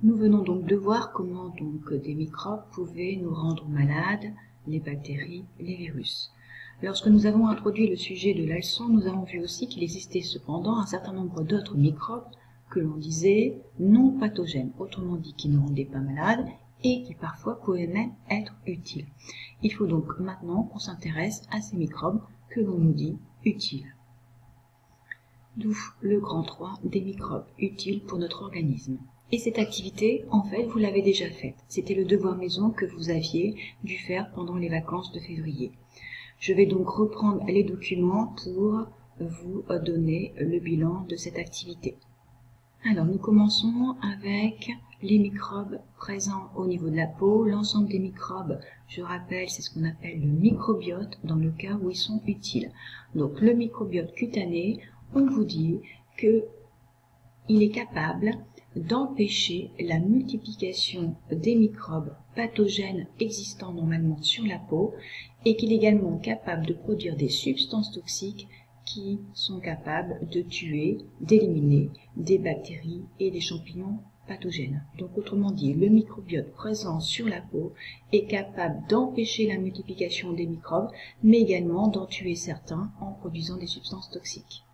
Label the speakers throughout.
Speaker 1: Nous venons donc de voir comment des microbes pouvaient nous rendre malades, les bactéries, les virus. Lorsque nous avons introduit le sujet de la leçon, nous avons vu aussi qu'il existait cependant un certain nombre d'autres microbes que l'on disait non pathogènes, autrement dit qui ne rendaient pas malades et qui parfois pouvaient même être utiles. Il faut donc maintenant qu'on s'intéresse à ces microbes que l'on nous dit utiles. D'où le grand 3 des microbes utiles pour notre organisme. Et cette activité, en fait, vous l'avez déjà faite. C'était le devoir maison que vous aviez dû faire pendant les vacances de février. Je vais donc reprendre les documents pour vous donner le bilan de cette activité. Alors, nous commençons avec les microbes présents au niveau de la peau. L'ensemble des microbes, je rappelle, c'est ce qu'on appelle le microbiote dans le cas où ils sont utiles. Donc, le microbiote cutané, on vous dit qu'il est capable d'empêcher la multiplication des microbes pathogènes existants normalement sur la peau et qu'il est également capable de produire des substances toxiques qui sont capables de tuer, d'éliminer des bactéries et des champignons pathogènes. Donc autrement dit, le microbiote présent sur la peau est capable d'empêcher la multiplication des microbes, mais également d'en tuer certains en produisant des substances toxiques.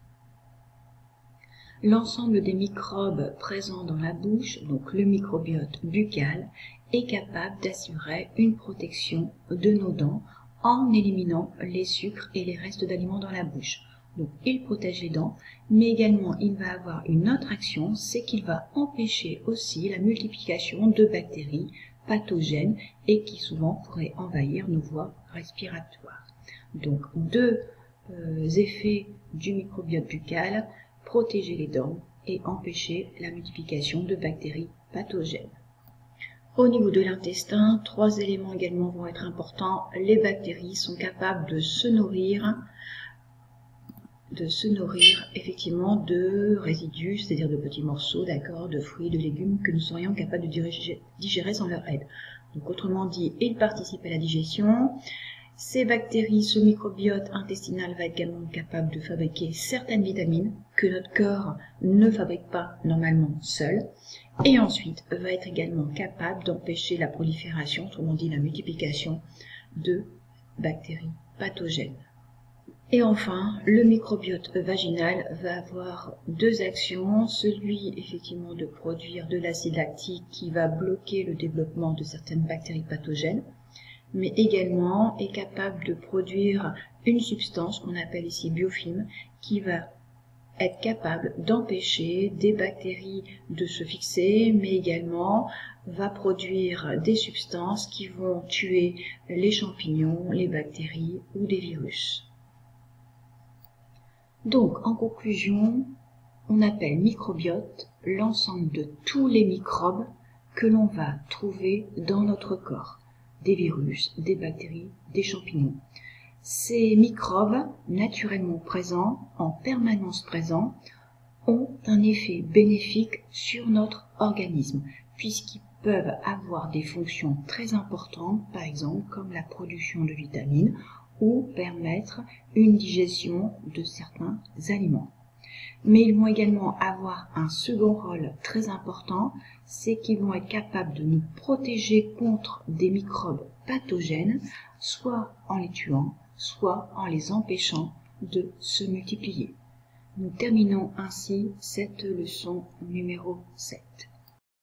Speaker 1: L'ensemble des microbes présents dans la bouche, donc le microbiote buccal, est capable d'assurer une protection de nos dents en éliminant les sucres et les restes d'aliments dans la bouche. Donc il protège les dents, mais également il va avoir une autre action, c'est qu'il va empêcher aussi la multiplication de bactéries pathogènes et qui souvent pourraient envahir nos voies respiratoires. Donc deux effets du microbiote buccal: protéger les dents et empêcher la multiplication de bactéries pathogènes. Au niveau de l'intestin, 3 éléments également vont être importants. Les bactéries sont capables de se nourrir effectivement de résidus, c'est-à-dire de petits morceaux, de fruits, de légumes que nous serions capables de digérer sans leur aide. Donc autrement dit, ils participent à la digestion. Ces bactéries, ce microbiote intestinal va être également capable de fabriquer certaines vitamines que notre corps ne fabrique pas normalement seul. Et ensuite, va être également capable d'empêcher la prolifération, autrement dit la multiplication de bactéries pathogènes. Et enfin, le microbiote vaginal va avoir 2 actions. Celui effectivement de produire de l'acide lactique qui va bloquer le développement de certaines bactéries pathogènes, mais également est capable de produire une substance qu'on appelle ici biofilm, qui va être capable d'empêcher des bactéries de se fixer, mais également va produire des substances qui vont tuer les champignons, les bactéries ou des virus. Donc, en conclusion, on appelle microbiote l'ensemble de tous les microbes que l'on va trouver dans notre corps. Des virus, des bactéries, des champignons. Ces microbes, naturellement présents, en permanence présents, ont un effet bénéfique sur notre organisme, puisqu'ils peuvent avoir des fonctions très importantes, par exemple comme la production de vitamines ou permettre une digestion de certains aliments. Mais ils vont également avoir un second rôle très important, c'est qu'ils vont être capables de nous protéger contre des microbes pathogènes, soit en les tuant, soit en les empêchant de se multiplier. Nous terminons ainsi cette leçon numéro 7.